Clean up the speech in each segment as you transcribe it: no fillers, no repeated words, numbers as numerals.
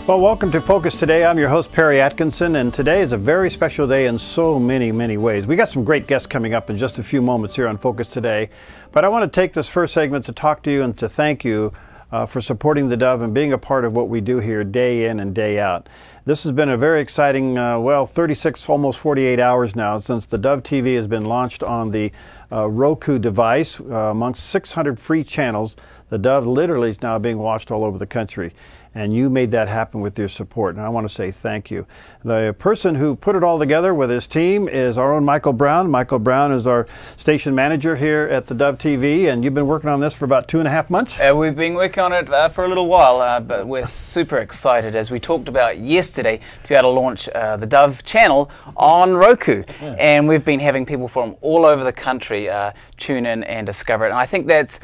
Well, welcome to Focus Today. I'm your host, Perry Atkinson, and today is a very special day in so many ways. We got some great guests coming up in just a few moments here on Focus Today, but I want to take this first segment to talk to you and to thank you for supporting the Dove and being a part of what we do here day in and day out. This has been a very exciting, 36, almost 48 hours now since the Dove TV has been launched on the Roku device. Amongst 600 free channels, the Dove literally is now being watched all over the country. And you made that happen with your support, and I want to say thank you. The person who put it all together with his team is our own Michael Brown. Michael Brown is our station manager here at the Dove TV, and you've been working on this for about 2.5 months? We've been working on it for a little while, but we're super excited, as we talked about yesterday, to be able to launch the Dove channel on Roku. Yeah. And we've been having people from all over the country tune in and discover it. And I think that's,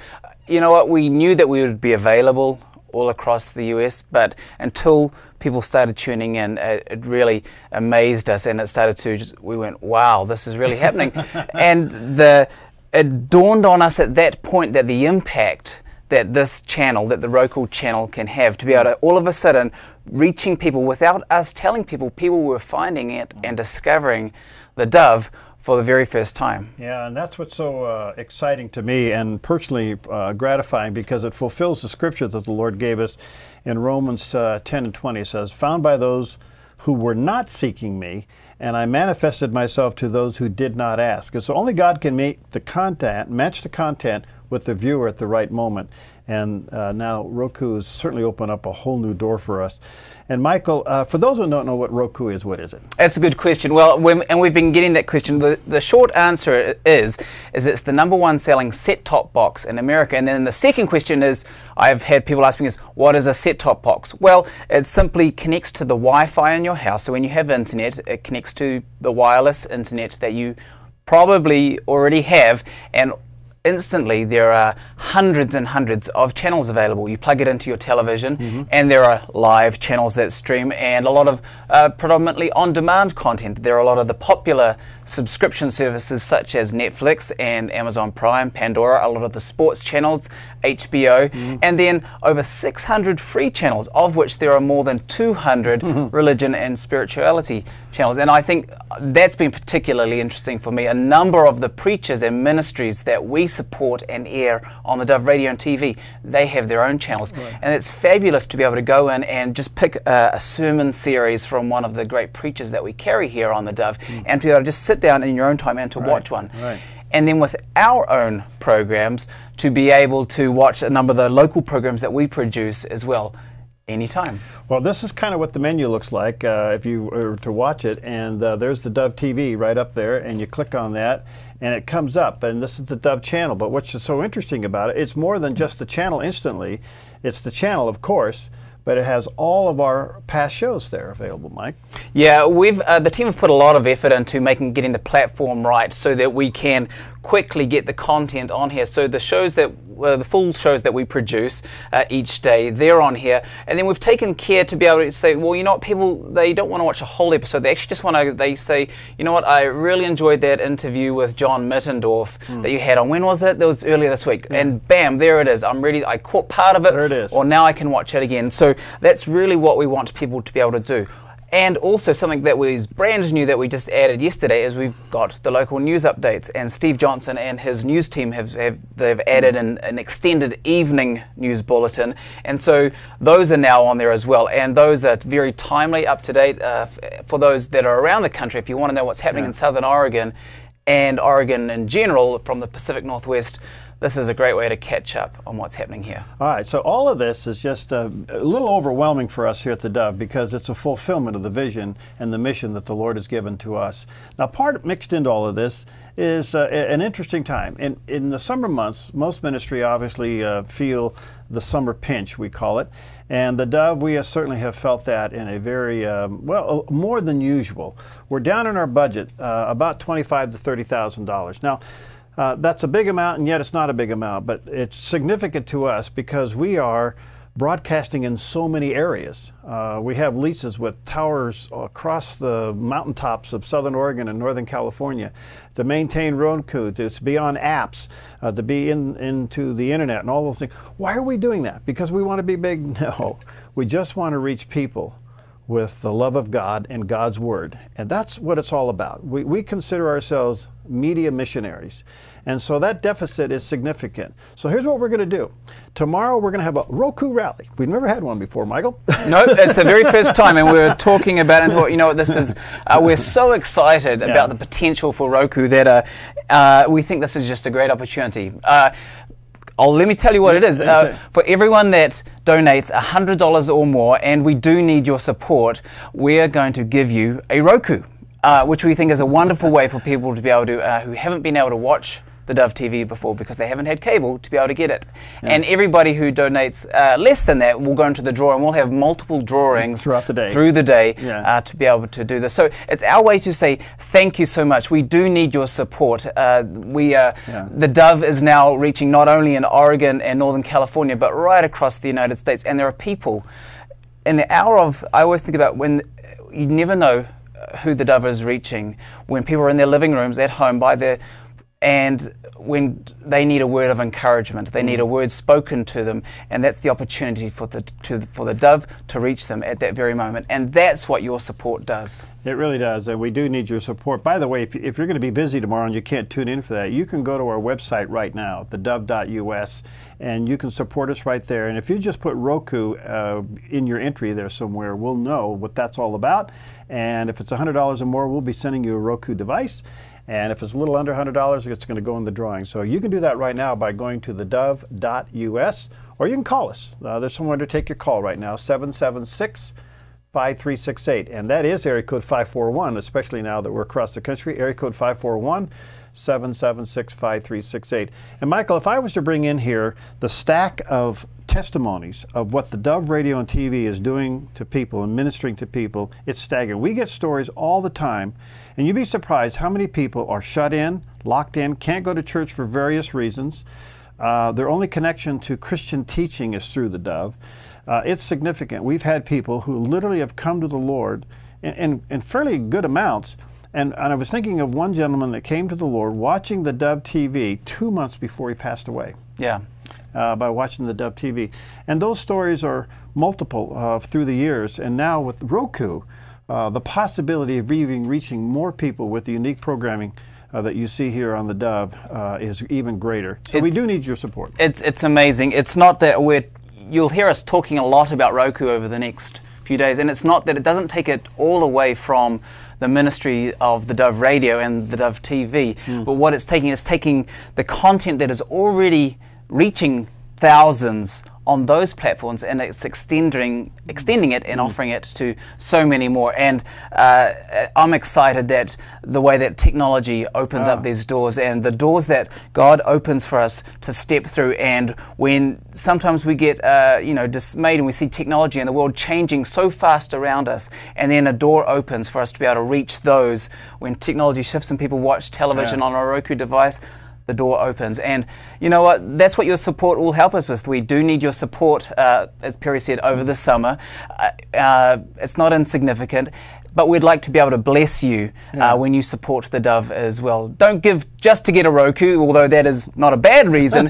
you know what, we knew that we would be available all across the US, but until people started tuning in, it really amazed us, and it started to we went, wow, this is really happening. And it dawned on us at that point that the impact that this channel, that the Roku channel can have, to be able to all of a sudden reaching people without us telling people, people were finding it and discovering the Dove for the very first time. Yeah, and that's what's so exciting to me and personally gratifying, because it fulfills the scripture that the Lord gave us in Romans 10 and 20. It says, "Found by those who were not seeking me, and I manifested myself to those who did not ask." And so only God can make the content, match the content with the viewer at the right moment. And now Roku has certainly opened up a whole new door for us. And Michael, for those who don't know what Roku is, what is it? That's a good question. Well, and we've been getting that question. The short answer is it's the #1 selling set-top box in America. And then the second question is, I've had people asking us, what is a set-top box? Well, it simply connects to the Wi-Fi in your house. So when you have internet, it connects to the wireless internet that you probably already have, and instantly there are hundreds and hundreds of channels available. You plug it into your television, and there are live channels that stream, and a lot of predominantly on-demand content. There are a lot of the popular subscription services such as Netflix and Amazon Prime, Pandora, a lot of the sports channels, HBO, and then over 600 free channels, of which there are more than 200 religion and spirituality channels. And I think that's been particularly interesting for me. A number of the preachers and ministries that we support and air on the Dove Radio and TV, they have their own channels. Right. And it's fabulous to be able to go in and just pick a sermon series from one of the great preachers that we carry here on the Dove, and to be able to just sit down in your own time and to watch one. Right. And then with our own programs, to be able to watch a number of the local programs that we produce as well, anytime. Well, this is kind of what the menu looks like if you were to watch it, and there's the Dove TV right up there, and you click on that and it comes up, and this is the Dove channel. But what's so interesting about it, it's more than just the channel instantly. It's the channel, of course, but it has all of our past shows there available, Mike. Yeah, the team have put a lot of effort into getting the platform right so that we can quickly get the content on here. So the shows that the full shows that we produce each day, they're on here, and then we've taken care to be able to say, well, you know what, people, they don't want to watch a whole episode. They actually just want to, they say, you know what, I really enjoyed that interview with John Mittendorf that you had on. When was it? That was earlier this week. And bam, there it is. I'm ready. I caught part of it. There it is. Or now I can watch it again. So that's really what we want people to be able to do. And also something that was brand new that we just added yesterday is we've got the local news updates, and Steve Johnson and his news team they've added an extended evening news bulletin, and so those are now on there as well, and those are very timely, up to date for those that are around the country. If you want to know what's happening in Southern Oregon and Oregon in general from the Pacific Northwest, this is a great way to catch up on what's happening here. All right, so all of this is just a little overwhelming for us here at the Dove, because it's a fulfillment of the vision and the mission that the Lord has given to us. Now, part mixed into all of this is an interesting time. In the summer months, most ministry obviously feel the summer pinch, we call it. And the Dove, we certainly have felt that in a very, well, more than usual. We're down in our budget, about $25,000 to $30,000. Now, that's a big amount, and yet it's not a big amount, but it's significant to us because we are broadcasting in so many areas. We have leases with towers across the mountaintops of Southern Oregon and Northern California to maintain Roku, to be on apps, to be into the internet and all those things. Why are we doing that? Because we want to be big? No. We just want to reach people with the love of God and God's Word. And that's what it's all about. We consider ourselves media missionaries. And so that deficit is significant. So here's what we're going to do. Tomorrow we're going to have a Roku rally. We've never had one before, Michael. No, it's the very first time, and we were talking about it and thought, you know what, this is, we're so excited about the potential for Roku that we think this is just a great opportunity. Let me tell you what it is. For everyone that donates $100 or more, and we do need your support, we're going to give you a Roku, which we think is a wonderful way for people to be able to, who haven't been able to watch the Dove TV before because they haven't had cable, to be able to get it. And everybody who donates less than that will go into the draw, and we'll have multiple drawings throughout the day, to be able to do this. So it's our way to say thank you so much. We do need your support. The Dove is now reaching not only in Oregon and Northern California, but right across the United States. And there are people in the hour of, I always think about when you never know who the Dove is reaching, when people are in their living rooms at home and when they need a word of encouragement, they need a word spoken to them, and that's the opportunity for the Dove to reach them at that very moment. And that's what your support does. It really does, and we do need your support. By the way, if you're going to be busy tomorrow and you can't tune in for that, you can go to our website right now, theDove.us, and you can support us right there. And if you just put Roku in your entry there somewhere, we'll know what that's all about. And if it's $100 or more, we'll be sending you a Roku device. And if it's a little under $100, it's going to go in the drawing. So you can do that right now by going to theDove.us, or you can call us. There's someone to take your call right now, 776-5368. And that is area code 541, especially now that we're across the country, area code 541-776-5368. And Michael, if I was to bring in here the stack of testimonies of what the Dove Radio and TV is doing to people and ministering to people, it's staggering. We get stories all the time, and you'd be surprised how many people are shut in, locked in, can't go to church for various reasons. Their only connection to Christian teaching is through the Dove. It's significant. We've had people who literally have come to the Lord in fairly good amounts. And I was thinking of one gentleman that came to the Lord watching the Dove TV 2 months before he passed away. Yeah. By watching the Dove TV. And those stories are multiple through the years. And now with Roku, the possibility of even reaching more people with the unique programming that you see here on the Dove is even greater. So we do need your support. It's amazing. It's not that you'll hear us talking a lot about Roku over the next few days, and it's not that it doesn't take it all away from the ministry of the Dove Radio and the Dove TV, but what it's taking is taking the content that is already reaching thousands on those platforms, and it's extending it and offering it to so many more. And I'm excited that the way that technology opens up these doors, and the doors that God opens for us to step through. And when sometimes we get dismayed and we see technology and the world changing so fast around us, and then a door opens for us to be able to reach those. When technology shifts and people watch television on a Roku device, the door opens. And you know what, that's what your support will help us with. We do need your support, as Perry said, over the summer. It's not insignificant, but we'd like to be able to bless you when you support the Dove as well. Don't give just to get a Roku, although that is not a bad reason.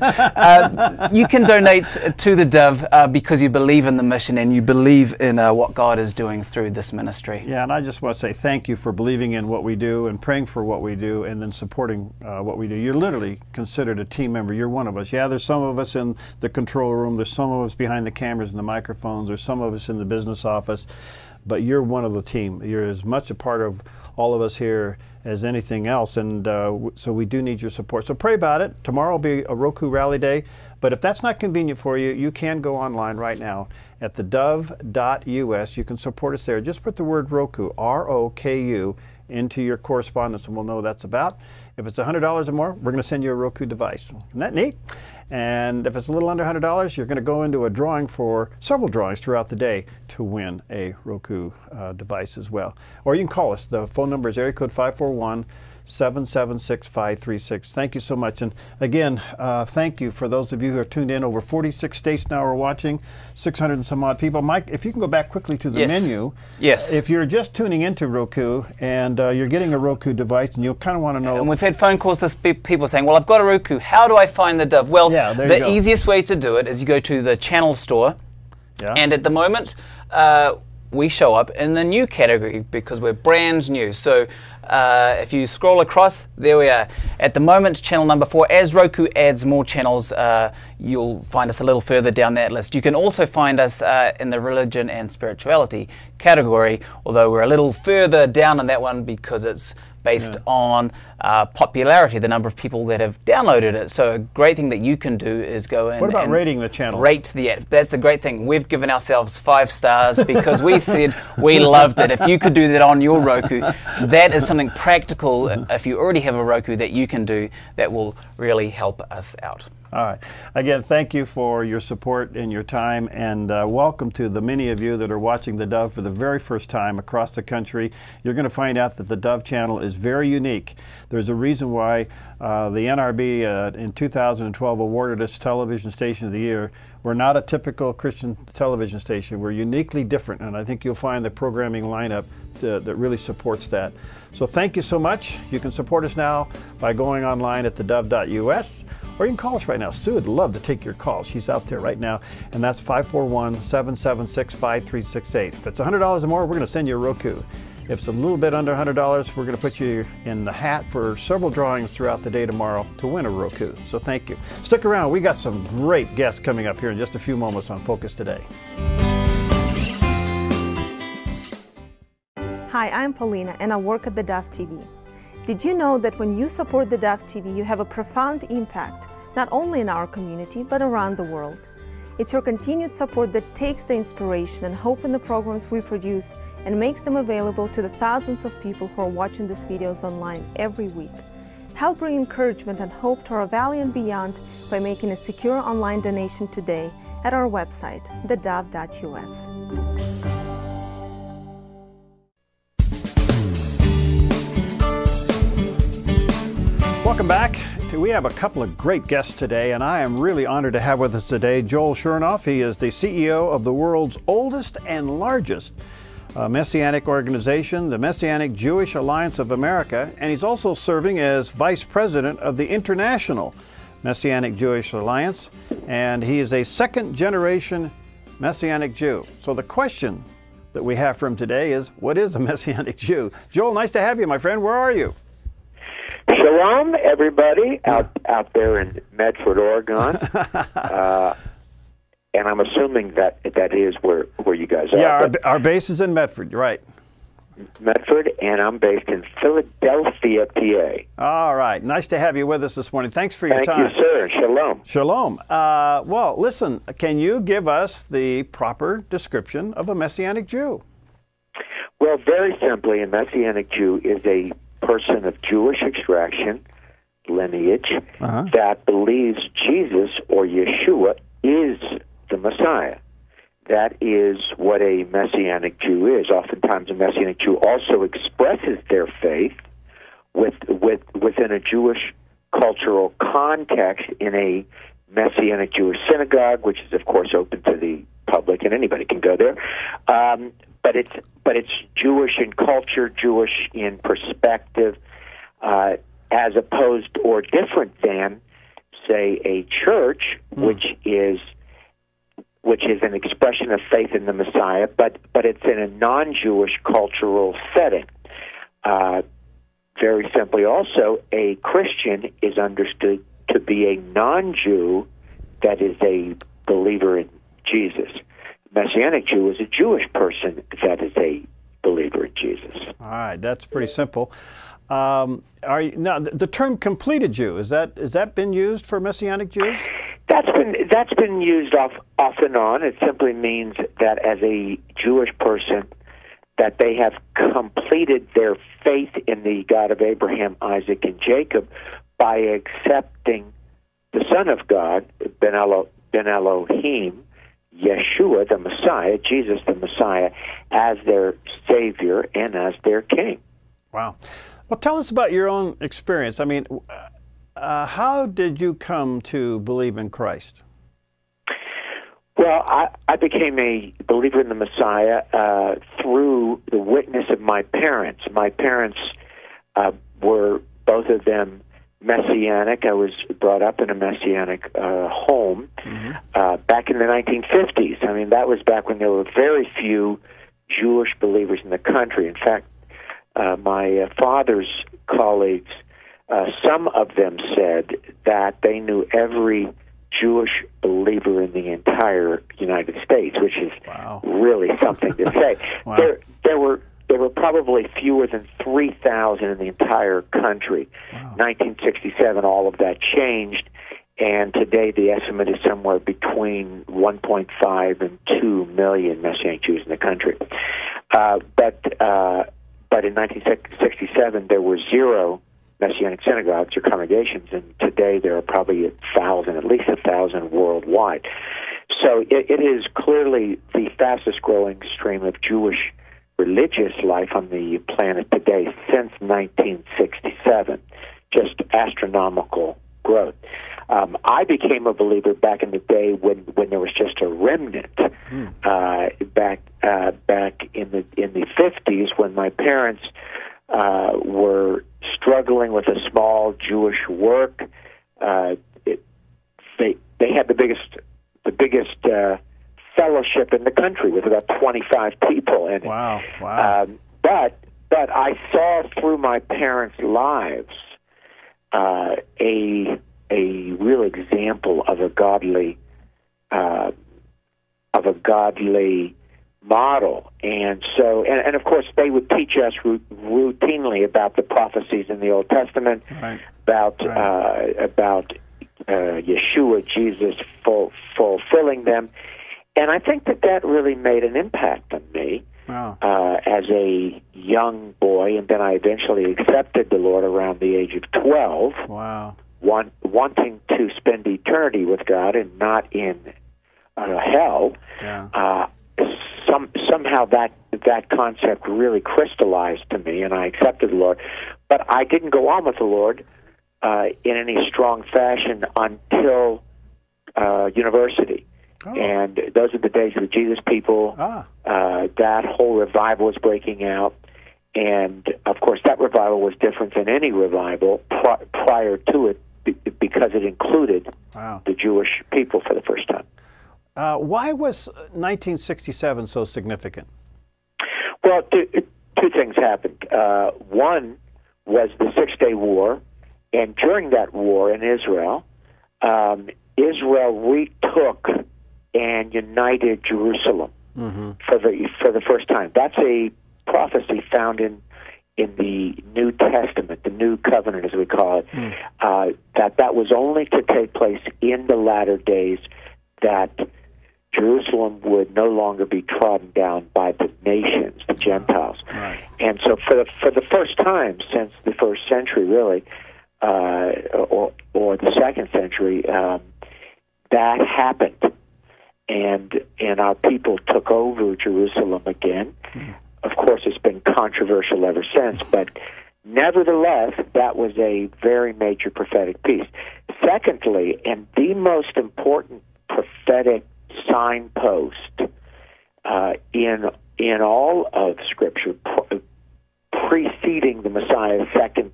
You can donate to the Dove because you believe in the mission and you believe in what God is doing through this ministry. Yeah, and I just want to say thank you for believing in what we do and praying for what we do and then supporting what we do. You're literally considered a team member. You're one of us. Yeah, there's some of us in the control room. There's some of us behind the cameras and the microphones. There's some of us in the business office. But you're one of the team. You're as much a part of all of us here as anything else, and so we do need your support. So pray about it. Tomorrow will be a Roku Rally Day, but if that's not convenient for you, you can go online right now at theDove.us. You can support us there. Just put the word Roku, R-O-K-U, into your correspondence, and we'll know what that's about. If it's $100 or more, we're going to send you a Roku device. Isn't that neat? And if it's a little under $100, you're going to go into a drawing for several drawings throughout the day to win a Roku device as well. Or you can call us. The phone number is area code 541-776-536. Thank you so much. And again, thank you for those of you who are tuned in. Over 46 states now are watching, 600 and some odd people. Mike, if you can go back quickly to the menu. Yes. If you're just tuning into Roku and you're getting a Roku device and you kind of want to know. And we've had phone calls to people saying, well, I've got a Roku. How do I find the Dove? Well, the easiest way to do it is you go to the channel store. Yeah. And at the moment, we show up in the new category because we're brand new. So if you scroll across, there we are. At the moment, channel number 4. As Roku adds more channels, you'll find us a little further down that list. You can also find us in the religion and spirituality category, although we're a little further down on that one because it's based on popularity, the number of people that have downloaded it. So a great thing that you can do is go in. What about rating the channel? Rate the app. That's a great thing. We've given ourselves 5 stars because we said we loved it. If you could do that on your Roku, that is something practical if you already have a Roku that you can do that will really help us out. All right. Again, thank you for your support and your time, and welcome to the many of you that are watching the Dove for the very first time across the country. You're going to find out that the Dove channel is very unique. There's a reason why the NRB in 2012 awarded us Television Station of the Year. We're not a typical Christian television station. We're uniquely different, and I think you'll find the programming lineup that really supports that. So thank you so much. You can support us now by going online at thedove.us, or you can call us right now. Sue would love to take your calls. She's out there right now, and that's 541-776-5368. If it's $100 or more, we're going to send you a Roku. If it's a little bit under $100, we're going to put you in the hat for several drawings throughout the day tomorrow to win a Roku. So thank you. Stick around. We got some great guests coming up here in just a few moments on Focus Today. Hi, I'm Paulina, and I work at the Dove TV. Did you know that when you support the Dove TV, you have a profound impact, not only in our community, but around the world? It's your continued support that takes the inspiration and hope in the programs we produce and makes them available to the thousands of people who are watching these videos online every week. Help bring encouragement and hope to our valley and beyond by making a secure online donation today at our website, thedove.us. Welcome back. We have a couple of great guests today, and I am really honored to have with us today Joel Chernoff. He is the CEO of the world's oldest and largest Messianic organization, the Messianic Jewish Alliance of America, and he's also serving as Vice President of the International Messianic Jewish Alliance, and he is a second-generation Messianic Jew. So the question that we have for him today is, what is a Messianic Jew? Joel, nice to have you, my friend. Where are you? Shalom, everybody, out there in Medford, Oregon. And I'm assuming that is where you guys are. Yeah, our base is in Medford, you're right. Medford, and I'm based in Philadelphia, PA. All right. Nice to have you with us this morning. Thanks for your time. Thank you, sir. Shalom. Shalom. Well, listen, can you give us the proper description of a Messianic Jew? Well, very simply, a Messianic Jew is a person of Jewish extraction, lineage, that believes Jesus or Yeshua is the Messiah. That is what a Messianic Jew is. Oftentimes a Messianic Jew also expresses their faith within a Jewish cultural context in a Messianic Jewish synagogue, which is, of course, open to the public, and anybody can go there. But it's Jewish in culture, Jewish in perspective, as opposed or different than, say, a church, which is an expression of faith in the Messiah, but it's in a non-Jewish cultural setting. Very simply, also, a Christian is understood to be a non-Jew that is a believer in Jesus. Messianic Jew is a Jewish person that is a believer in Jesus. All right, that's pretty simple. Now, the term completed Jew, is that been used for Messianic Jews? That's been used off and on. It simply means that as a Jewish person, that they have completed their faith in the God of Abraham, Isaac, and Jacob by accepting the Son of God, Ben Elohim, Yeshua, the Messiah, Jesus, the Messiah, as their Savior and as their King. Wow. Well, tell us about your own experience. I mean, how did you come to believe in Christ? Well, I became a believer in the Messiah through the witness of my parents. My parents were, both of them, Messianic. I was brought up in a Messianic home back in the 1950s. I mean, that was back when there were very few Jewish believers in the country. In fact, my father's colleagues, some of them said that they knew every Jewish believer in the entire United States, which is really something to say. Wow. There were probably fewer than 3,000 in the entire country. 1967, all of that changed, and today the estimate is somewhere between 1.5 and 2 million Messianic Jews in the country. But in 1967, there were 0 Messianic synagogues or congregations, and today there are probably 1,000, at least 1,000 worldwide. So it is clearly the fastest growing stream of Jewish religious life on the planet today since 1967. Just astronomical growth. I became a believer back in the day when there was just a remnant. Back in the 50s, when my parents were struggling with a small Jewish work, they had the biggest fellowship in the country with about 25 people. And but I saw through my parents' lives a real example of a godly model, and so and of course they would teach us routinely about the prophecies in the Old Testament, about Yeshua, Jesus, fulfilling them, and I think that really made an impact on me as a young boy, and then I eventually accepted the Lord around the age of 12. Wanting to spend eternity with God and not in hell. Somehow that concept really crystallized to me, and I accepted the Lord. But I didn't go on with the Lord in any strong fashion until university. And those are the days of the Jesus People. That whole revival was breaking out. And, of course, that revival was different than any revival prior to it because it included the Jewish people for the first time. Why was 1967 so significant? Well, two things happened. One was the Six-Day War, and during that war in Israel, Israel retook and united Jerusalem for the first time. That's a prophecy found in the New Testament, the New Covenant, as we call it, that was only to take place in the latter days, that Jerusalem would no longer be trodden down by the nations, the Gentiles. And so for the first time since the first century, really, or the second century, that happened. And our people took over Jerusalem again. Of course, it's been controversial ever since, but nevertheless, that was a very major prophetic piece. Secondly, and the most important prophetic signpost in all of Scripture preceding the Messiah's second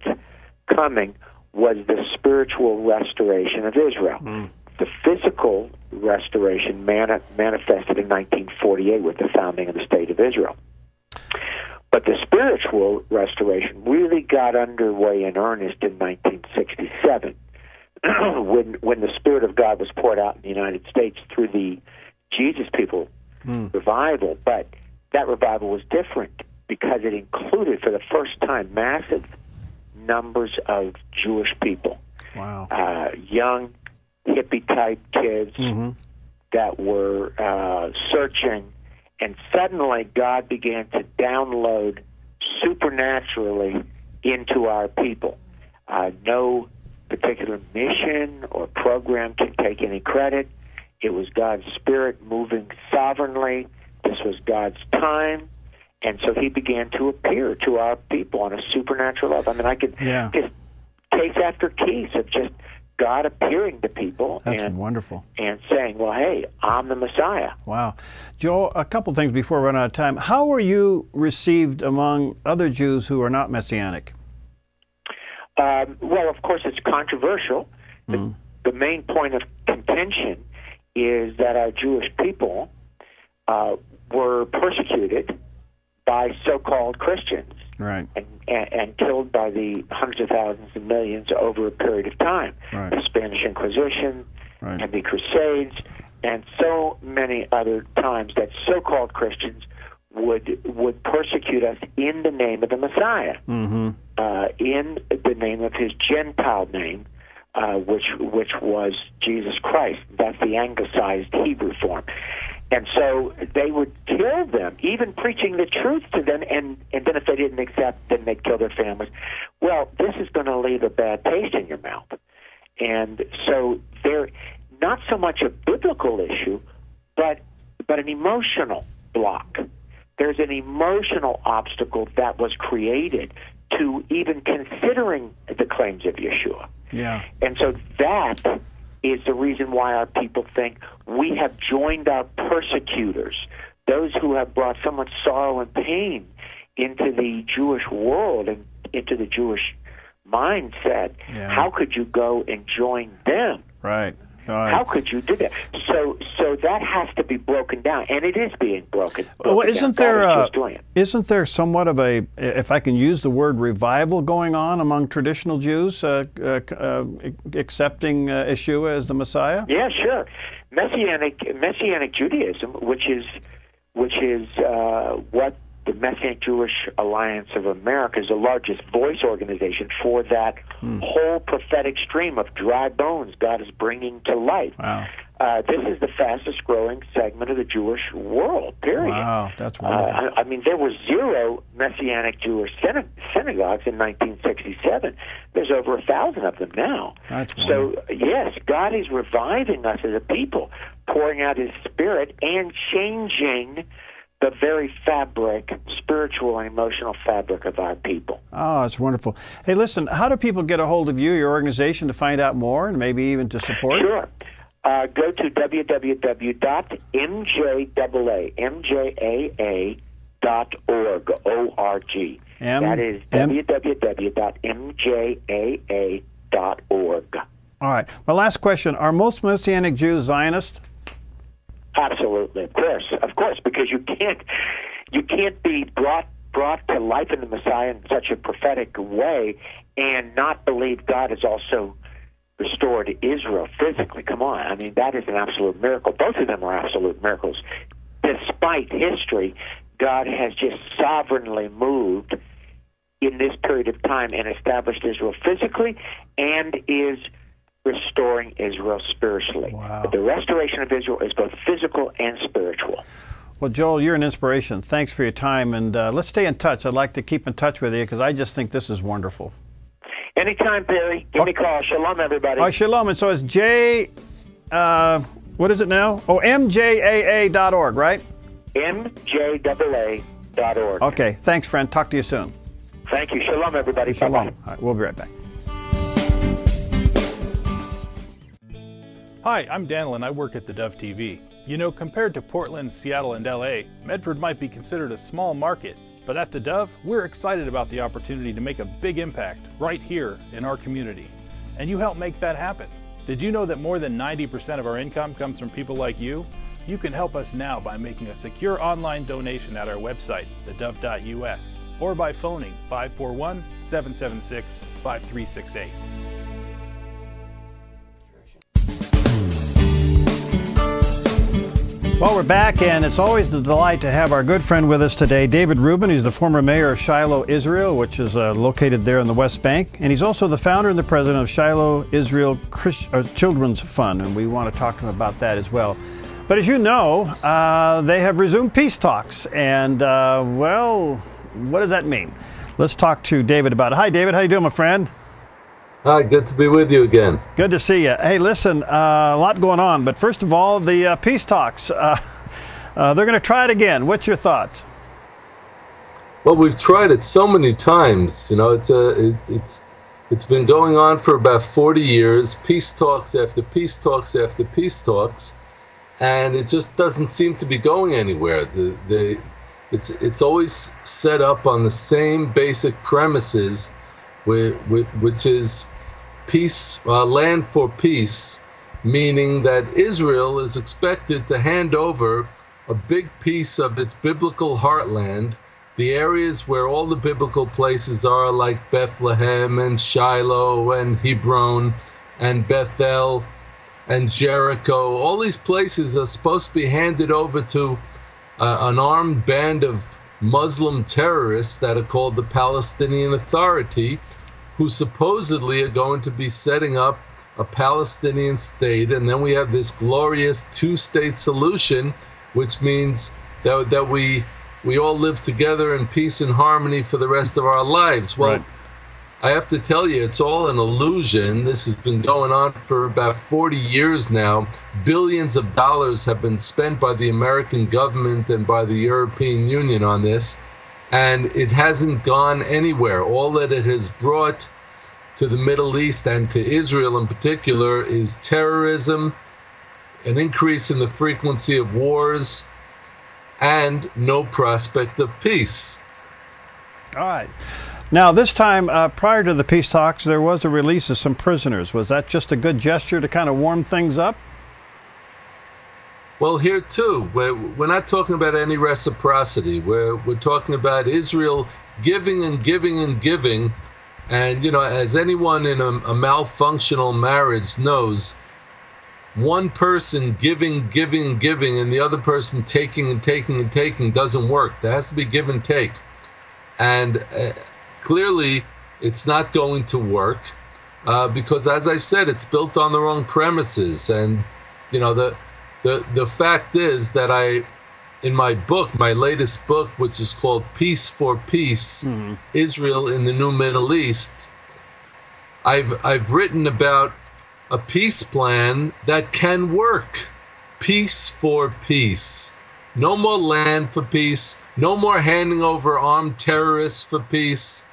coming was the spiritual restoration of Israel. The physical restoration manifested in 1948 with the founding of the State of Israel. But the spiritual restoration really got underway in earnest in 1967 when the Spirit of God was poured out in the United States through the Jesus People revival. But that revival was different because it included, for the first time, massive numbers of Jewish people. Young, hippie-type kids that were searching, and suddenly God began to download supernaturally into our people. No particular mission or program can take any credit. It was God's Spirit moving sovereignly. This was God's time. And so he began to appear to our people on a supernatural level. I mean, I could just case after case of just God appearing to people. That's wonderful. And saying, well, hey, I'm the Messiah. Wow. Joel, a couple things before we run out of time. How were you received among other Jews who are not Messianic? Well, of course, it's controversial. The main point of contention is that our Jewish people were persecuted by so-called Christians, right, and killed by the hundreds of thousands and millions over a period of time. Right. The Spanish Inquisition, right, and the Crusades, and so many other times that so-called Christians would persecute us in the name of the Messiah, in the name of his Gentile name, which was Jesus Christ. That's the anglicized Hebrew form. And so they would kill them, even preaching the truth to them, and then if they didn't accept, then they'd kill their families. Well, this is going to leave a bad taste in your mouth. And so they're not so much a biblical issue, but an emotional block. There's an emotional obstacle that was created to even considering the claims of Yeshua. Yeah. And so that is the reason why our people think we have joined our persecutors, those who have brought so much sorrow and pain into the Jewish world and into the Jewish mindset. Yeah. How could you go and join them? Right. How could you do that? So that has to be broken down, and it is being broken. Well, isn't there somewhat of a, if I can use the word, revival going on among traditional Jews accepting Yeshua as the Messiah? Yeah, sure. Messianic Judaism, which is what the Messianic Jewish Alliance of America is, the largest voice organization for that whole prophetic stream of dry bones God is bringing to life. Wow. This is the fastest growing segment of the Jewish world, period. Wow, that's wonderful. I mean, there were 0 Messianic Jewish synagogues in 1967. There's over 1,000 of them now. That's wonderful. So, yes, God is reviving us as a people, pouring out his Spirit and changing the very fabric, spiritual and emotional fabric of our people. Oh, it's wonderful. Hey, listen, how do people get a hold of you, your organization, to find out more and maybe even to support? Sure. Go to www.mjaa.org, O-R-G. That is www.mjaa.org. All right. My last question, are most Messianic Jews Zionist? Absolutely, of course, because you can't be brought to life in the Messiah in such a prophetic way and not believe God has also restored Israel physically. Come on, I mean, that is an absolute miracle. Both of them are absolute miracles. Despite history, God has just sovereignly moved in this period of time and established Israel physically and is restoring Israel spiritually. Wow. But the restoration of Israel is both physical and spiritual. Well, Joel, you're an inspiration. Thanks for your time, and let's stay in touch. I'd like to keep in touch with you because I just think this is wonderful. Anytime, Perry. Give me a call. Shalom, everybody. Oh, shalom. And so it's what is it now? Oh, mjaa.org, right? mjaa.org. Okay. Thanks, friend. Talk to you soon. Thank you. Shalom, everybody. Shalom. Bye-bye. All right, we'll be right back. Hi, I'm Daniel and I work at theDove TV. You know, compared to Portland, Seattle, and LA, Medford might be considered a small market, but at theDove, we're excited about the opportunity to make a big impact right here in our community. And you help make that happen. Did you know that more than 90% of our income comes from people like you? You can help us now by making a secure online donation at our website, thedove.us, or by phoning 541-776-5368. Well, we're back, and it's always a delight to have our good friend with us today, David Rubin. He's the former mayor of Shiloh, Israel, which is located there in the West Bank. And he's also the founder and the president of Shiloh Israel Children's Fund, and we want to talk to him about that as well. But as you know, they have resumed peace talks, and, well, what does that mean? Let's talk to David about it. Hi, David. How you doing, my friend? Hi, good to be with you again. Good to see you. Hey, listen, a lot going on, but first of all, the peace talks. They're going to try it again. What's your thoughts? Well, we've tried it so many times. You know, it's been going on for about 40 years. Peace talks after peace talks after peace talks, and it just doesn't seem to be going anywhere. It's always set up on the same basic premises which is peace, land for peace, meaning that Israel is expected to hand over a big piece of its biblical heartland, the areas where all the biblical places are, like Bethlehem and Shiloh and Hebron and Bethel and Jericho. All these places are supposed to be handed over to an armed band of Muslim terrorists that are called the Palestinian Authority, who supposedly are going to be setting up a Palestinian state. And then we have this glorious two-state solution, which means that we all live together in peace and harmony for the rest of our lives. Well, right. I have to tell you, it's all an illusion. This has been going on for about 40 years now. Billions of dollars have been spent by the American government and by the European Union on this, and it hasn't gone anywhere. All that it has brought to the Middle East and to Israel in particular is terrorism, an increase in the frequency of wars, and no prospect of peace. All right. Now, this time, prior to the peace talks, there was a release of some prisoners. Was that just a good gesture to kind of warm things up? Well, here too, we're not talking about any reciprocity. We're talking about Israel giving and giving and giving. And, you know, as anyone in a malfunctional marriage knows, one person giving, giving, giving, and the other person taking and taking and taking doesn't work. There has to be give and take. And clearly, it's not going to work because, as I've said, it's built on the wrong premises. And, you know, the fact is that in my book, my latest book, which is called Peace for Peace, Israel in the New Middle East, I've written about a peace plan that can work. Peace for peace. No more land for peace. No more handing over armed terrorists for peace.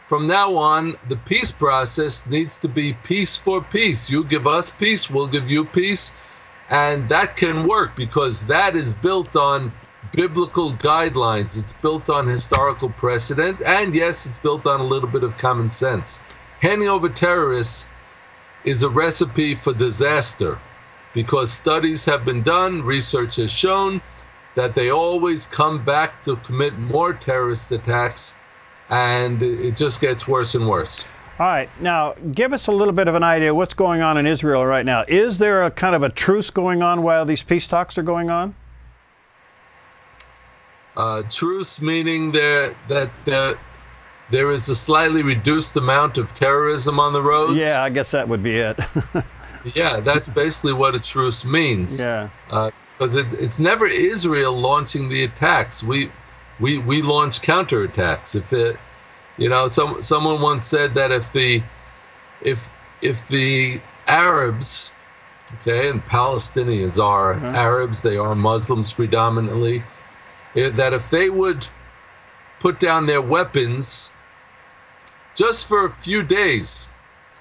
From now on, the peace process needs to be peace for peace. You give us peace, we'll give you peace. And that can work because that is built on biblical guidelines. It's built on historical precedent. And yes, it's built on a little bit of common sense. Handing over terrorists is a recipe for disaster because studies have been done, research has shown that they always come back to commit more terrorist attacks, and it just gets worse and worse. All right, now give us a little bit of an idea what's going on in Israel right now. Is there a kind of a truce going on while these peace talks are going on? Truce meaning that there is a slightly reduced amount of terrorism on the roads? Yeah, I guess that would be it. Yeah, that's basically what a truce means. Yeah. Because it's never Israel launching the attacks. We launch counterattacks. You know, someone once said that if the Arabs, okay, and Palestinians are Arabs, they are Muslims predominantly, that if they would put down their weapons just for a few days,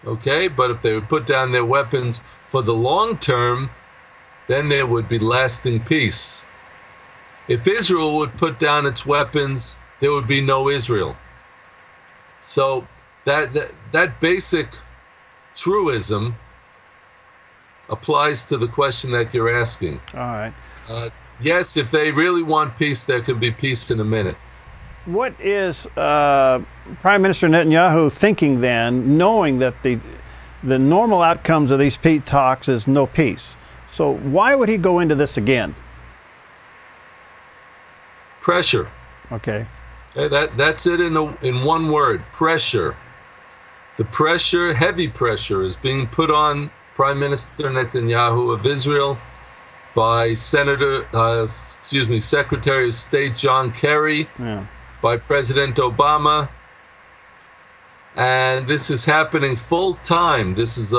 okay, but if they would put down their weapons for the long term, then there would be lasting peace. If Israel would put down its weapons, there would be no Israel. So that basic truism applies to the question that you're asking. All right. Yes, if they really want peace, there can be peace in a minute. What is Prime Minister Netanyahu thinking then, knowing that the normal outcomes of these peace talks is no peace? So why would he go into this again? Pressure. Okay. That's it in one word, pressure. The pressure, heavy pressure, is being put on Prime Minister Netanyahu of Israel by Secretary of State John Kerry, by President Obama, and this is happening full time. This is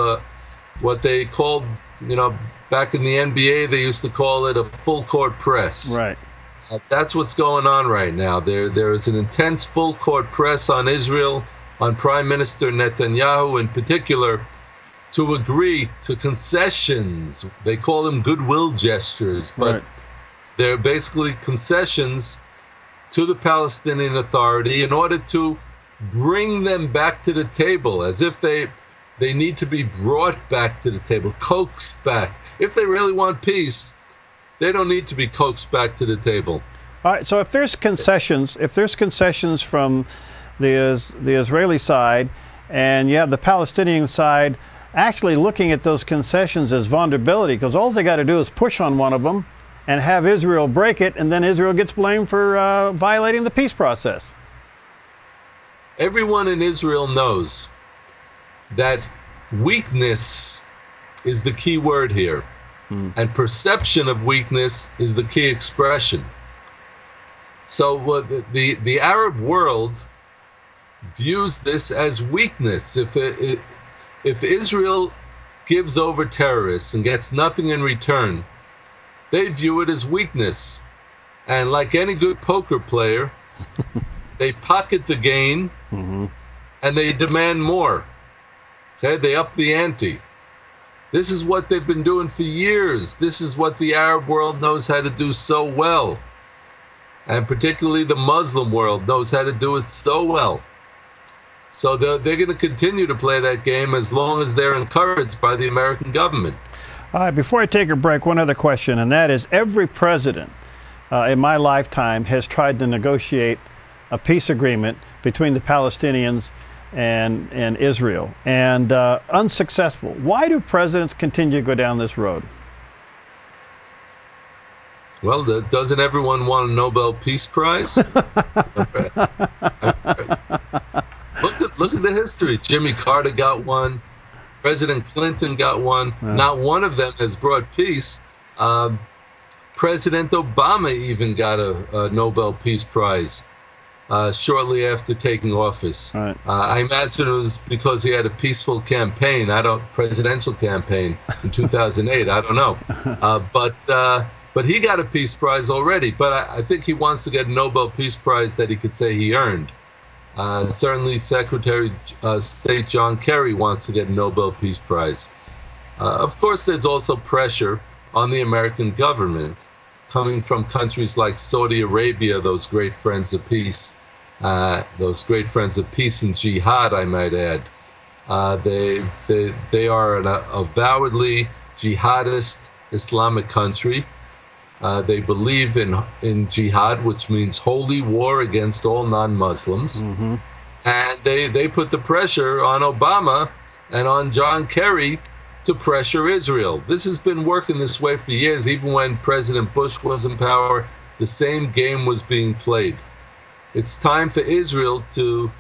what they called, you know, back in the NBA, they used to call it a full court press. Right. That's what's going on right now. There is an intense full court press on Israel, on Prime Minister Netanyahu in particular, to agree to concessions. They call them goodwill gestures, but they're basically concessions to the Palestinian Authority in order to bring them back to the table, as if they need to be brought back to the table, coaxed back. If they really want peace, they don't need to be coaxed back to the table. All right, so if there's concessions from the Israeli side, and you have the Palestinian side actually looking at those concessions as vulnerability, because all they got to do is push on one of them and have Israel break it, and then Israel gets blamed for violating the peace process. Everyone in Israel knows that weakness is the key word here, and perception of weakness is the key expression. So the Arab world views this as weakness. If Israel gives over terrorists and gets nothing in return, they view it as weakness. And like any good poker player, they pocket the gain and they demand more. Okay, they up the ante. This is what they've been doing for years. This is what the Arab world knows how to do so well. And particularly the Muslim world knows how to do it so well. So they're going to continue to play that game as long as they're encouraged by the American government. All right, before I take a break, one other question, and that is every president in my lifetime has tried to negotiate a peace agreement between the Palestinians and Israel, and unsuccessful. Why do presidents continue to go down this road? Well, doesn't everyone want a Nobel Peace Prize? Look at the history. Jimmy Carter got one. President Clinton got one. Yeah. Not one of them has brought peace. President Obama even got a Nobel Peace Prize shortly after taking office. Right. I imagine it was because he had a peaceful campaign, presidential campaign in 2008. I don't know. But he got a Peace Prize already. But I think he wants to get a Nobel Peace Prize that he could say he earned. Certainly Secretary of State John Kerry wants to get a Nobel Peace Prize. Of course, there's also pressure on the American government coming from countries like Saudi Arabia, those great friends of peace, and jihad, I might add. They are an avowedly jihadist Islamic country. They believe in jihad, which means holy war against all non-Muslims. And they put the pressure on Obama and on John Kerry to pressure Israel. This has been working this way for years. Even when President Bush was in power, the same game was being played. It's time for Israel to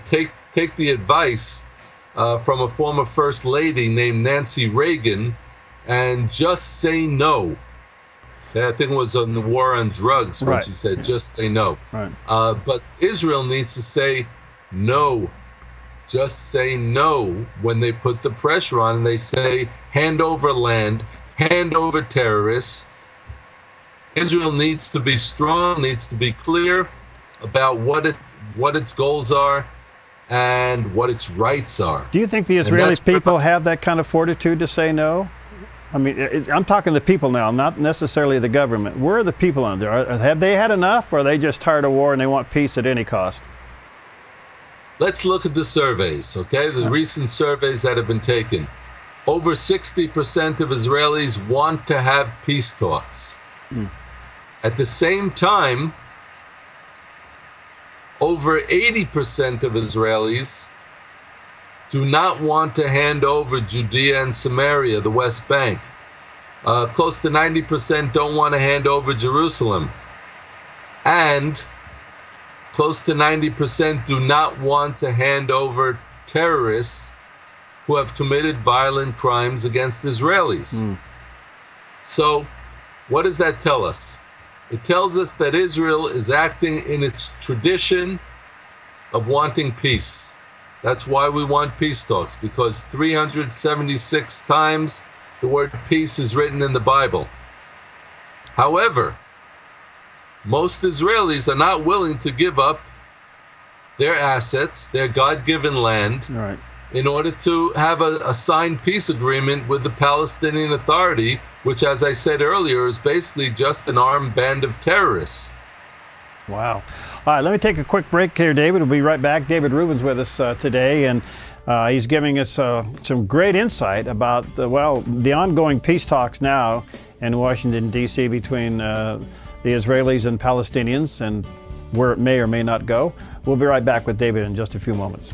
take the advice from a former First Lady named Nancy Reagan and just say no. I think it was on the war on drugs when she said, just say no. Right. But Israel needs to say no. Just say no when they put the pressure on and they say, hand over land, hand over terrorists. Israel needs to be strong, needs to be clear about what its goals are and what its rights are. Do you think the Israeli people have that kind of fortitude to say no? I mean, I'm talking the people now, not necessarily the government. Where are the people on there? Have they had enough, or are they just tired of war and they want peace at any cost? Let's look at the surveys, okay? The recent surveys that have been taken. Over 60% of Israelis want to have peace talks. At the same time, over 80% of Israelis do not want to hand over Judea and Samaria, the West Bank. Close to 90% don't want to hand over Jerusalem. And close to 90% do not want to hand over terrorists who have committed violent crimes against Israelis. So what does that tell us? It tells us that Israel is acting in its tradition of wanting peace. That's why we want peace talks, because 376 times the word peace is written in the Bible. However, most Israelis are not willing to give up their assets, their God-given land, in order to have a signed peace agreement with the Palestinian Authority, which, as I said earlier, is basically just an armed band of terrorists. Wow. All right, let me take a quick break here, David. We'll be right back. David Rubin's with us today, and he's giving us some great insight about the ongoing peace talks now in Washington, D.C. between the Israelis and Palestinians, and where it may or may not go. We'll be right back with David in just a few moments.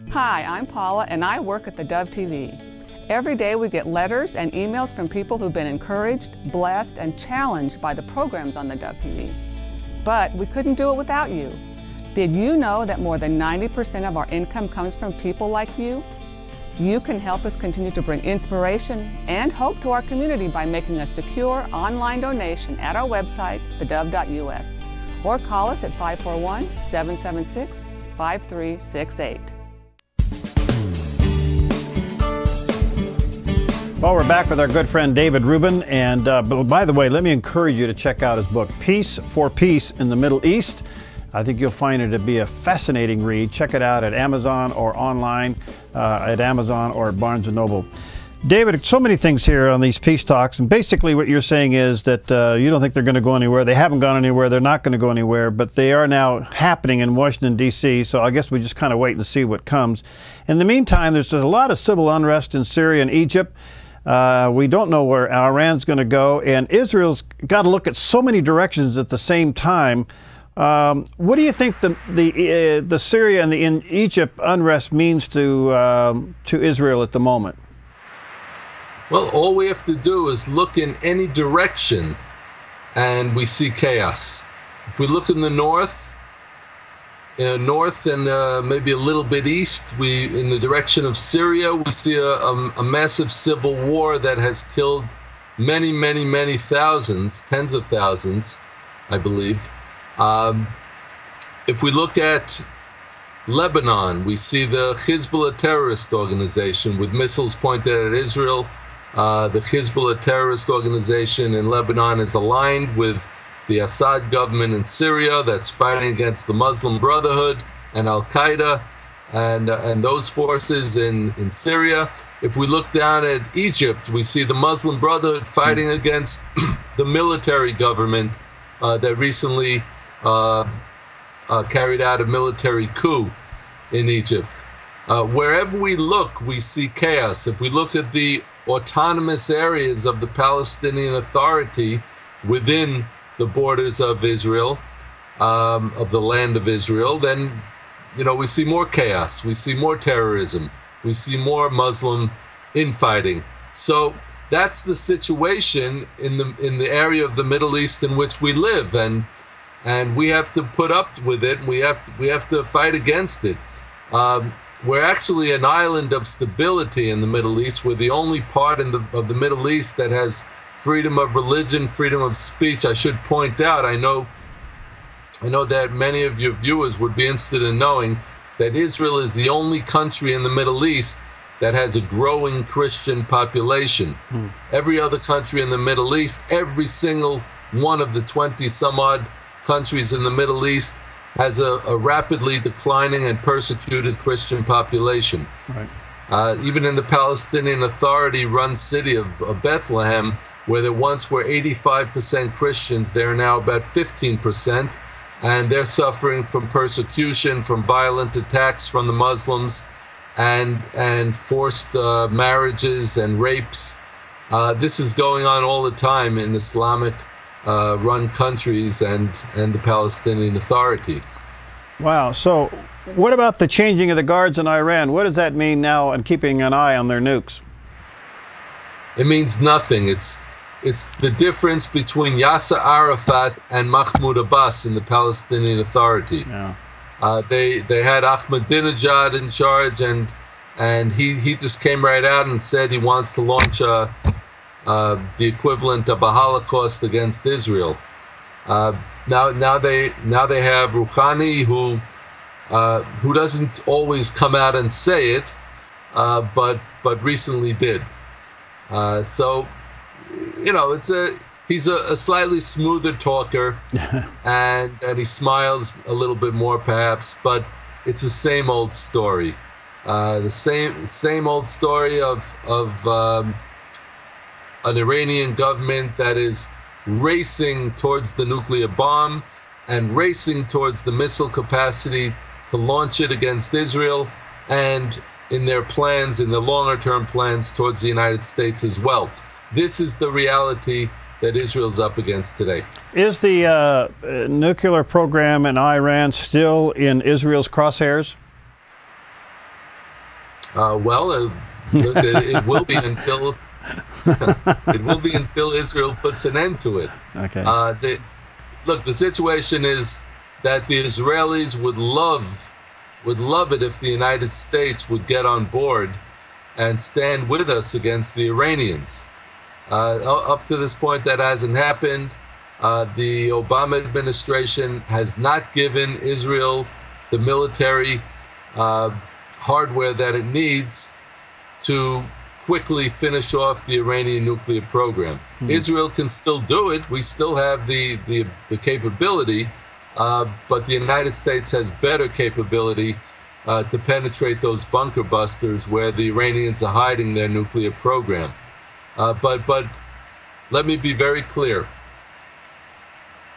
Hi, I'm Paula, and I work at theDove TV. Every day we get letters and emails from people who've been encouraged, blessed, and challenged by the programs on theDove TV. But we couldn't do it without you. Did you know that more than 90% of our income comes from people like you? You can help us continue to bring inspiration and hope to our community by making a secure online donation at our website, thedove.us, or call us at 541-776-5368. Well, we're back with our good friend David Rubin, and by the way, let me encourage you to check out his book, Peace for Peace in the Middle East. I think you'll find it to be a fascinating read. Check it out at Amazon or online at Amazon or at Barnes & Noble. David, so many things here on these peace talks, and basically what you're saying is that you don't think they're going to go anywhere. They haven't gone anywhere. They're not going to go anywhere, but they are now happening in Washington, D.C., so I guess we just kind of wait and see what comes. In the meantime, there's a lot of civil unrest in Syria and Egypt. We don't know where Iran's going to go, and Israel's got to look at so many directions at the same time. What do you think the Syria and the Egypt unrest means to Israel at the moment? Well, all we have to do is look in any direction, and we see chaos. If we look in the north and maybe a little bit east, in the direction of Syria, we see a massive civil war that has killed many, many, many thousands, tens of thousands, I believe. If we look at Lebanon, we see the Hezbollah terrorist organization with missiles pointed at Israel. The Hezbollah terrorist organization in Lebanon is aligned with the Assad government in Syria that's fighting against the Muslim Brotherhood and Al-Qaeda and those forces in Syria. If we look down at Egypt, we see the Muslim Brotherhood fighting against the military government that recently carried out a military coup in Egypt. Wherever we look, we see chaos. If we look at the autonomous areas of the Palestinian Authority within the borders of Israel, of the land of Israel, then we see more chaos, we see more terrorism, we see more Muslim infighting. So that's the situation in the area of the Middle East in which we live, and we have to put up with it. We have to fight against it. We're actually an island of stability in the Middle East. We're the only part of the Middle East that has freedom of religion, freedom of speech. I should point out, I know that many of your viewers would be interested in knowing that Israel is the only country in the Middle East that has a growing Christian population. Every other country in the Middle East, every single one of the 20-some-odd countries in the Middle East has a rapidly declining and persecuted Christian population. Right. Even in the Palestinian Authority run city of Bethlehem, where there once were 85% Christians, there are now about 15%, and they're suffering from persecution, from violent attacks from the Muslims, and forced marriages and rapes. This is going on all the time in Islamic run countries and the Palestinian Authority. Wow. So what about the changing of the guards in Iran? What does that mean now and keeping an eye on their nukes? It means nothing. It's the difference between Yasser Arafat and Mahmoud Abbas in the Palestinian Authority. Yeah. They had Ahmadinejad in charge, and he just came right out and said he wants to launch the equivalent of a Holocaust against Israel. Now they have Rouhani, who doesn't always come out and say it, but recently did. So he's a slightly smoother talker, and he smiles a little bit more perhaps, but it's the same old story. The same old story of an Iranian government that is racing towards the nuclear bomb and racing towards the missile capacity to launch it against Israel, and in their plans, in the longer-term plans, towards the United States as well. This is the reality that Israel's up against today. Is the nuclear program in Iran still in Israel's crosshairs? It will be until it will be until Israel puts an end to it. Okay. The situation is that the Israelis would love it if the United States would get on board and stand with us against the Iranians. Up to this point, that hasn't happened. The Obama administration has not given Israel the military hardware that it needs to quickly finish off the Iranian nuclear program. Israel can still do it. We still have the capability, but the United States has better capability to penetrate those bunker busters where the Iranians are hiding their nuclear program. But let me be very clear.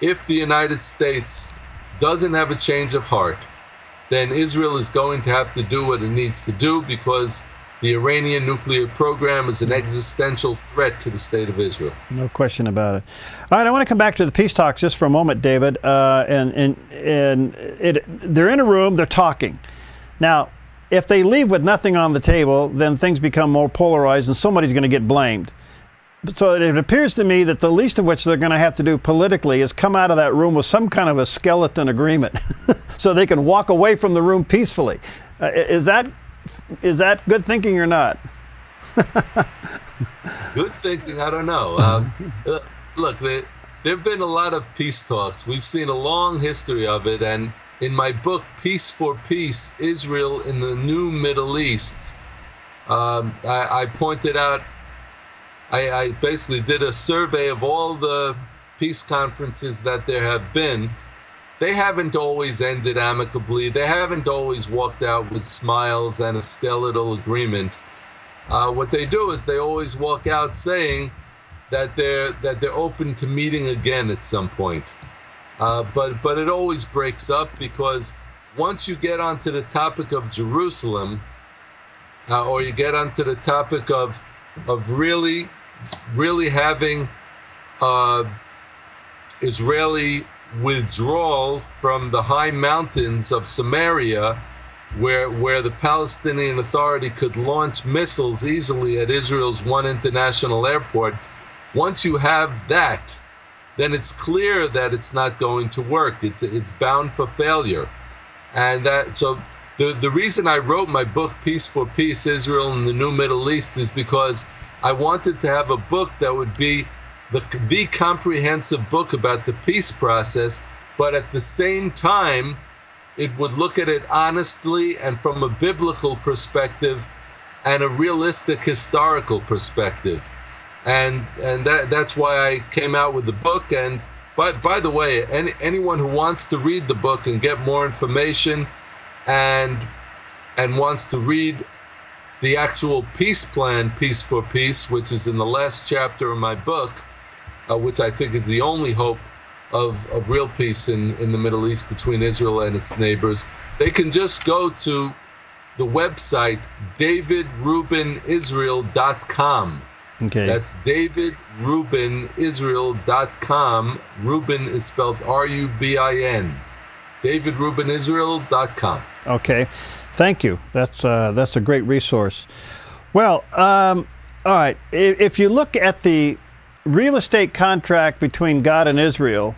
If the United States doesn't have a change of heart, then Israel is going to have to do what it needs to do, because the Iranian nuclear program is an existential threat to the state of Israel. No question about it. All right, I want to come back to the peace talks just for a moment, David. They're in a room, they're talking. Now, if they leave with nothing on the table, then things become more polarized and somebody's going to get blamed. So it appears to me that the least of which they're going to have to do politically is come out of that room with some kind of a skeleton agreement so they can walk away from the room peacefully. Is that good thinking or not? Good thinking, I don't know. Look, there have been a lot of peace talks. We've seen a long history of it, and in my book, Peace for Peace, Israel in the New Middle East, I pointed out, I basically did a survey of all the peace conferences that there have been. They haven't always ended amicably. They haven't always walked out with smiles and a skeletal agreement. What they do is they always walk out saying that they're open to meeting again at some point. But it always breaks up, because once you get onto the topic of Jerusalem, or you get onto the topic of really having Israeli withdrawal from the high mountains of Samaria, where the Palestinian Authority could launch missiles easily at Israel's one international airport, once you have that, then it's clear that it's not going to work. It's bound for failure. And so the reason I wrote my book, Peace for Peace, Israel in the New Middle East, is because I wanted to have a book that would be the comprehensive book about the peace process, but at the same time, it would look at it honestly and from a biblical perspective and a realistic historical perspective. And that's why I came out with the book. And by the way, anyone who wants to read the book and get more information and wants to read the actual peace plan, Peace for Peace, which is in the last chapter of my book, which I think is the only hope of real peace in the Middle East between Israel and its neighbors, they can just go to the website davidrubinisrael.com. Okay. That's davidrubinisrael.com. Rubin is spelled R-U-B-I-N. davidrubinisrael.com. Okay. Thank you. That's a great resource. Well, all right. If you look at the real estate contract between God and Israel,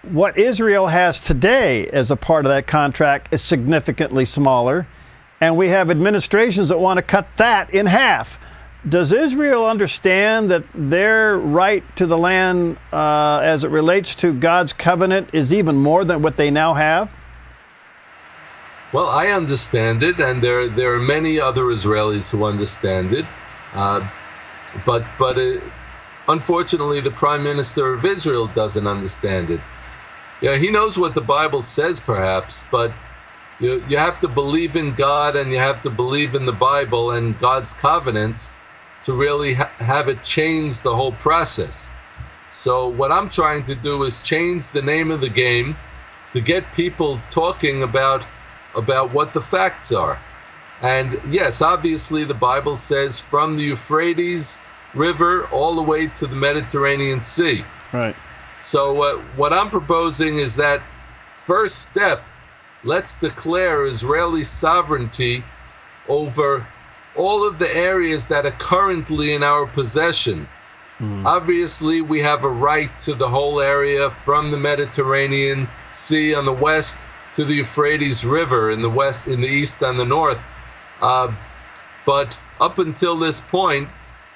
what Israel has today as a part of that contract is significantly smaller, and we have administrations that want to cut that in half. Does Israel understand that their right to the land as it relates to God's covenant is even more than what they now have? Well, I understand it, and there are many other Israelis who understand it, but unfortunately, the Prime Minister of Israel doesn't understand it. Yeah, he knows what the Bible says, perhaps, but you have to believe in God, and you have to believe in the Bible and God's covenants to really have it change the whole process. So what I'm trying to do is change the name of the game to get people talking about what the facts are. And yes, obviously the Bible says from the Euphrates River all the way to the Mediterranean Sea. Right. So what I'm proposing is that first step, let's declare Israeli sovereignty over all of the areas that are currently in our possession. Obviously, we have a right to the whole area from the Mediterranean Sea on the west to the Euphrates River in the west, in the east, and the north. But up until this point,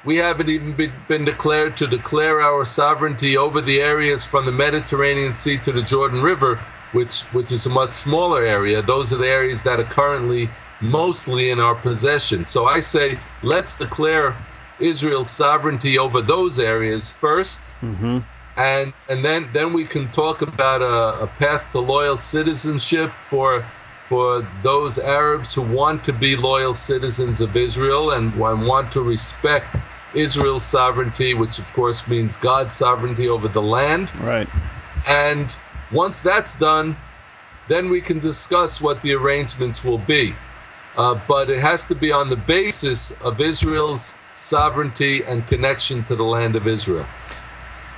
we haven't even been declared to declare our sovereignty over the areas from the Mediterranean Sea to the Jordan River, which is a much smaller area. Those are the areas that are currently mostly in our possession. So I say, let's declare Israel's sovereignty over those areas first, and then we can talk about a path to loyal citizenship for those Arabs who want to be loyal citizens of Israel and want to respect Israel's sovereignty, which of course means God's sovereignty over the land. Right. And once that's done, then we can discuss what the arrangements will be. But it has to be on the basis of Israel's sovereignty and connection to the land of Israel.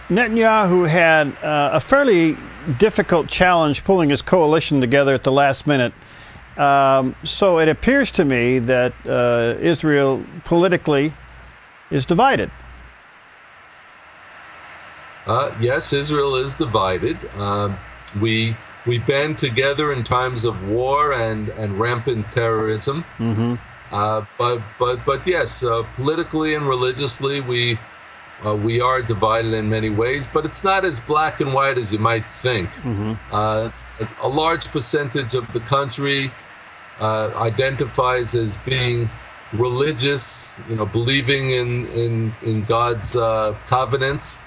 Netanyahu had a fairly difficult challenge pulling his coalition together at the last minute. So it appears to me that Israel politically is divided. Yes, Israel is divided. We band together in times of war and rampant terrorism. But yes, politically and religiously, we are divided in many ways. But it's not as black and white as you might think. A large percentage of the country identifies as being religious, believing in God's covenants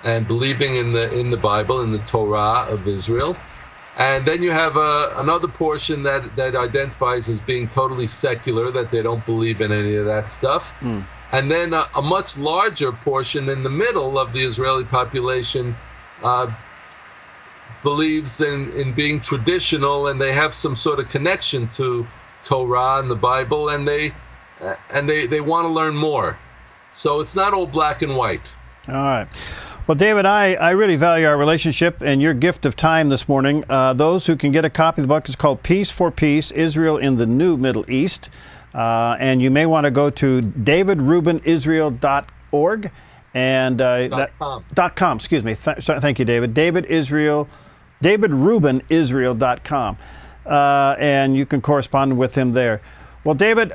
and believing in the Bible, in the Torah of Israel. And then you have another portion that identifies as being totally secular, that they don't believe in any of that stuff. And then a much larger portion in the middle of the Israeli population believes in being traditional, and they have some sort of connection to Torah and the Bible, and they want to learn more. So it's not all black and white. All right. Well, David, I really value our relationship and your gift of time this morning. Those who can get a copy of the book is called Peace for Peace, Israel in the New Middle East. And you may want to go to davidrubinisrael.org and .com, excuse me. Thank you, David. davidrubinisrael.com. And you can correspond with him there. Well, David,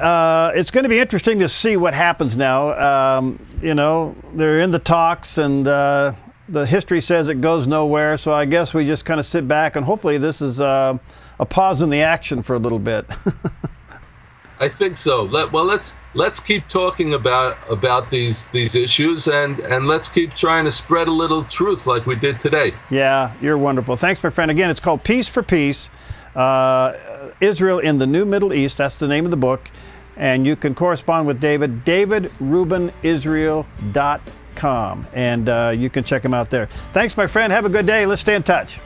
it's going to be interesting to see what happens now. They're in the talks, and the history says it goes nowhere. So I guess we just kind of sit back, and hopefully this is a pause in the action for a little bit. I think so. Let's keep talking about these issues, and let's keep trying to spread a little truth like we did today. Yeah, you're wonderful. Thanks, my friend. Again, it's called Peace for Peace. Israel in the New Middle East, that's the name of the book, and you can correspond with David, davidrubinisrael.com, and you can check him out there. Thanks, my friend. Have a good day. Let's stay in touch.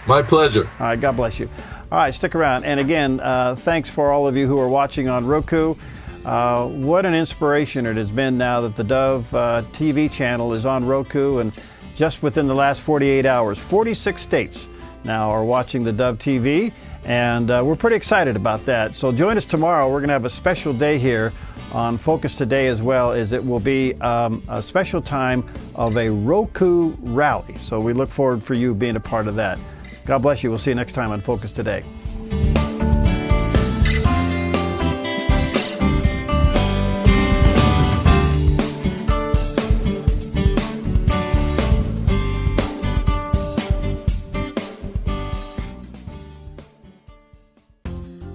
My pleasure. All right, God bless you. All right, stick around. And again, thanks for all of you who are watching on Roku. What an inspiration it has been now that the Dove TV channel is on Roku, and just within the last 48 hours, 46 states now are watching the Dove TV, and we're pretty excited about that. So join us tomorrow. We're going to have a special day here on Focus Today, as well as it will be a special time of a Roku rally. So we look forward for you being a part of that. God bless you. We'll see you next time on Focus Today.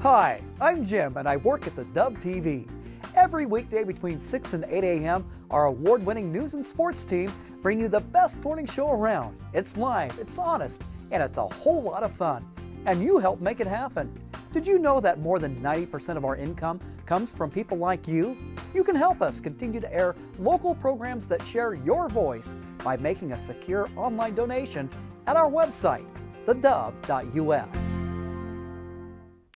Hi, I'm Jim, and I work at the Dove TV. Every weekday between 6 and 8 a.m., our award-winning news and sports team bring you the best morning show around. It's live, it's honest, and it's a whole lot of fun. And you help make it happen. Did you know that more than 90% of our income comes from people like you? You can help us continue to air local programs that share your voice by making a secure online donation at our website, theDove.us.